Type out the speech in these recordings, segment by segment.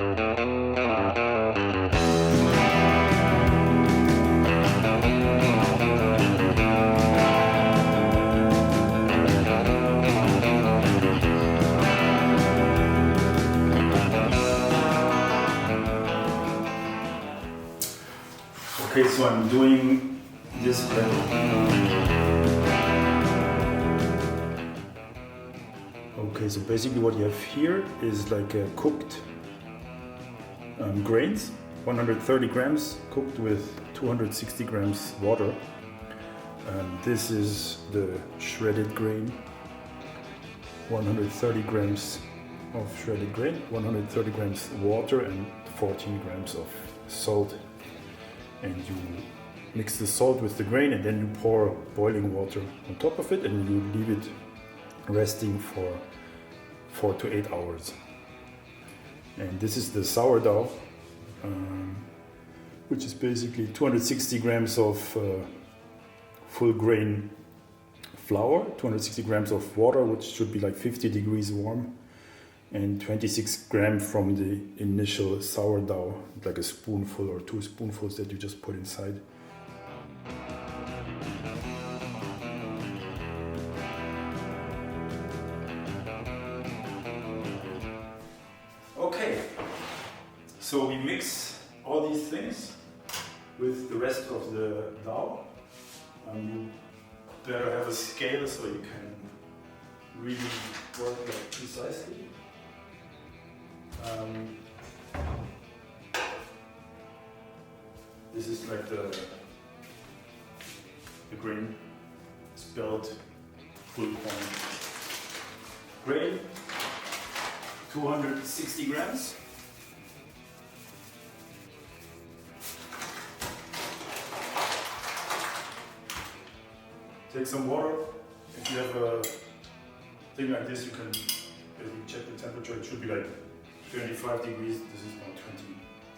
Okay, so I'm doing this bread. Okay, so basically what you have here is like cooked grains, 130 grams cooked with 260 grams water. This is the shredded grain, 130 grams of shredded grain, 130 grams water and 14 grams of salt. And you mix the salt with the grain and then you pour boiling water on top of it and you leave it resting for 4 to 8 hours. And this is the sourdough, which is basically 260 grams of full grain flour, 260 grams of water, which should be like 50 degrees warm, and 26 grams from the initial sourdough, like a spoonful or 2 spoonfuls that you just put inside. Okay, so we mix all these things with the rest of the dough. You better have a scale so you can really work like precisely. This is like the grain, spelt full corn grain, 260 grams. Take some water. If you have a thing like this, you can basically check the temperature. It should be like 25 degrees. This is about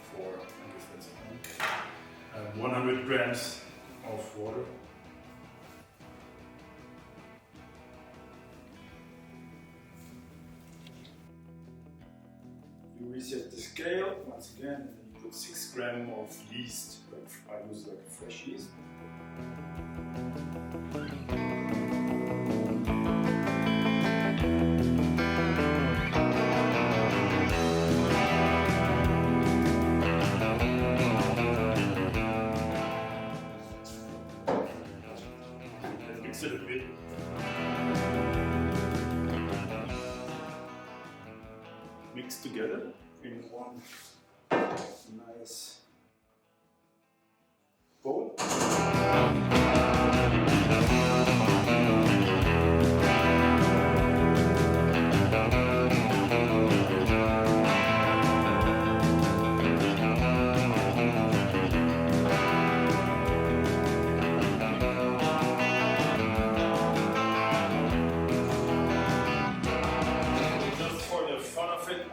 24. I guess that's fine. 100 grams of water. You reset the scale once again, and you put 6 grams of yeast. I use like fresh yeast. Mix it a bit. Mix together in one nice bowl.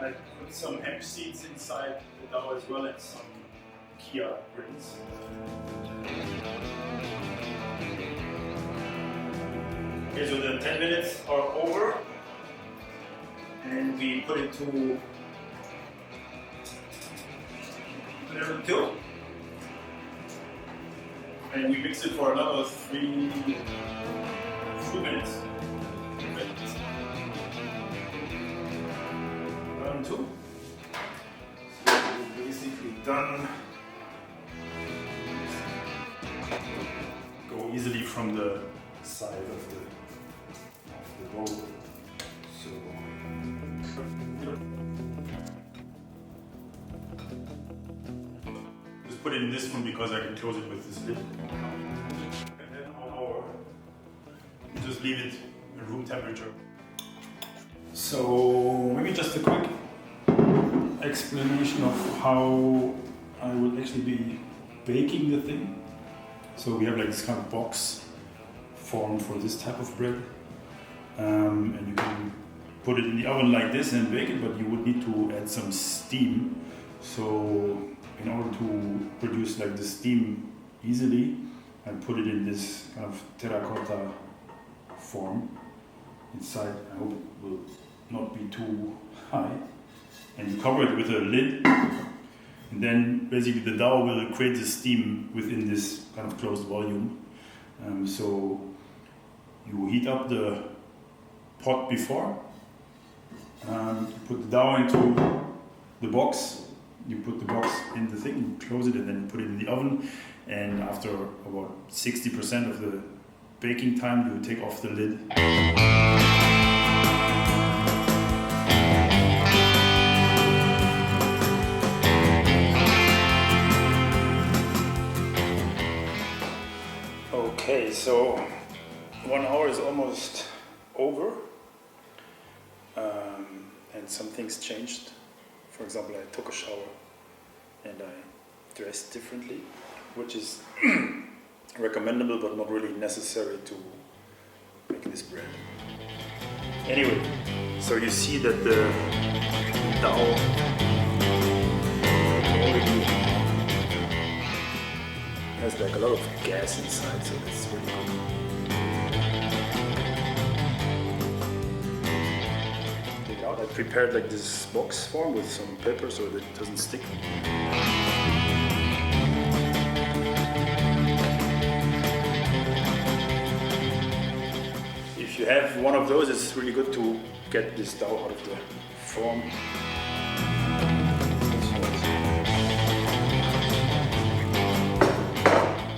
I put some hemp seeds inside the dough as well and some chia grains. Okay, so the 10 minutes are over and we put it to level 2 and we mix it for another 3 minutes. Round 2. So we're basically done. Go easily from the side of the bowl. So just put it in this one because I can close it with this lid. And then just leave it at room temperature. So maybe just a quick explanation of how I would actually be baking the thing. So we have like this kind of box form for this type of bread, and you can put it in the oven like this and bake it, but you would need to add some steam. So in order to produce like the steam easily, I put it in this kind of terracotta form inside. I hope it will not be too high. and you cover it with a lid, and then basically the dough will create the steam within this kind of closed volume. So you heat up the pot before, you put the dough into the box, you put the box in the thing, you close it, and then you put it in the oven, and after about 60% of the baking time you take off the lid. Okay, so 1 hour is almost over, and some things changed. For example, I took a shower and I dressed differently, which is recommendable but not really necessary to make this bread. Anyway, so you see that the dough already has like a lot of gas inside, so that's really good. I prepared like this box form with some paper so that it doesn't stick. If you have one of those, it's really good to get this dough out of the form.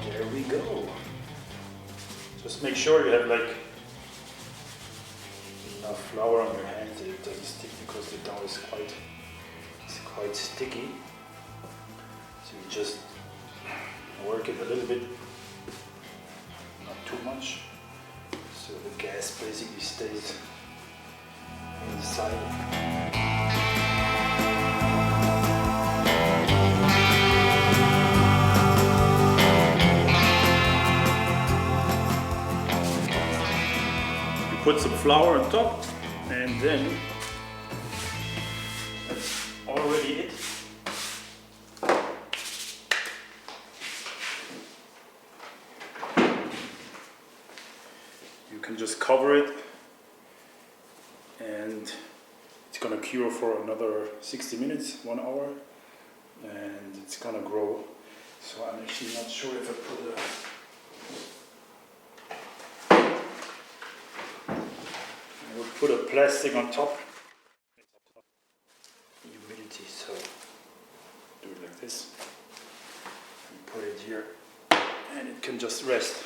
There we go. Just make sure you have like enough flour on your hands that it doesn't stick, because the dough is quite sticky. So you just work it a little bit, not too much, so the gas basically stays inside. Put some flour on top, and then that's already it. You can just cover it, and it's gonna cure for another 60 minutes, 1 hour, and it's gonna grow. So I'm actually not sure if I put put a plastic on top. Humidity, so do it like this. And put it here, and it can just rest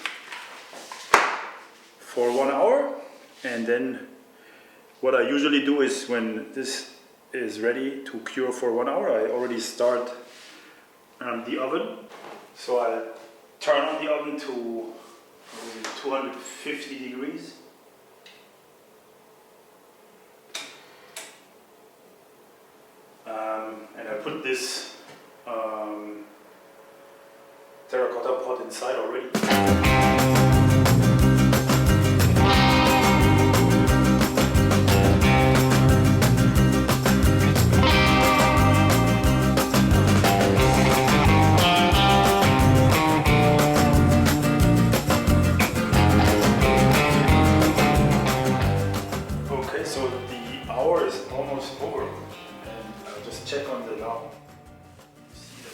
for 1 hour. And then what I usually do is, when this is ready to cure for 1 hour, I already start the oven. So I turn on the oven to 250 degrees. And I put this terracotta pot inside already. Okay, so the hour is almost over. Just check on the dough. See that?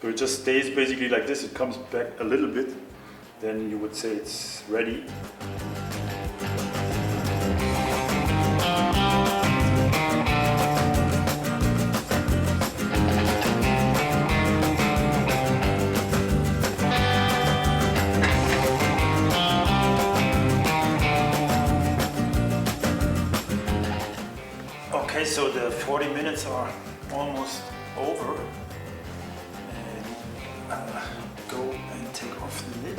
So it just stays basically like this. It comes back a little bit, then you would say it's ready. Okay, so the 40 minutes are almost over, and I'll go and take off the lid.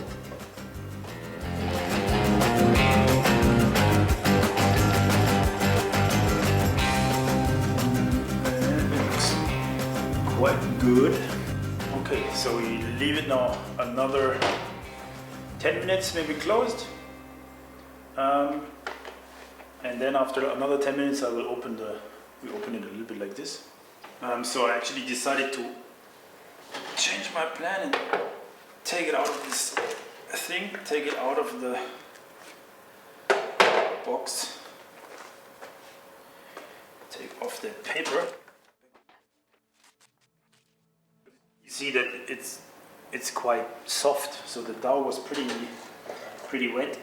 And it looks quite good. Okay, so we leave it now another 10 minutes, maybe closed. And then after another 10 minutes, we open it a little bit like this. So I actually decided to change my plan and take it out of this thing, take it out of the box, take off the paper. You see that it's quite soft, so the dough was pretty wet.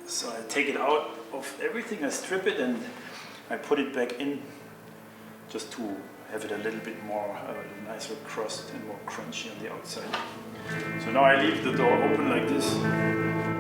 So I take it out of everything, I strip it and I put it back in just to have it a little bit more nicer crust and more crunchy on the outside. So now I leave the door open like this.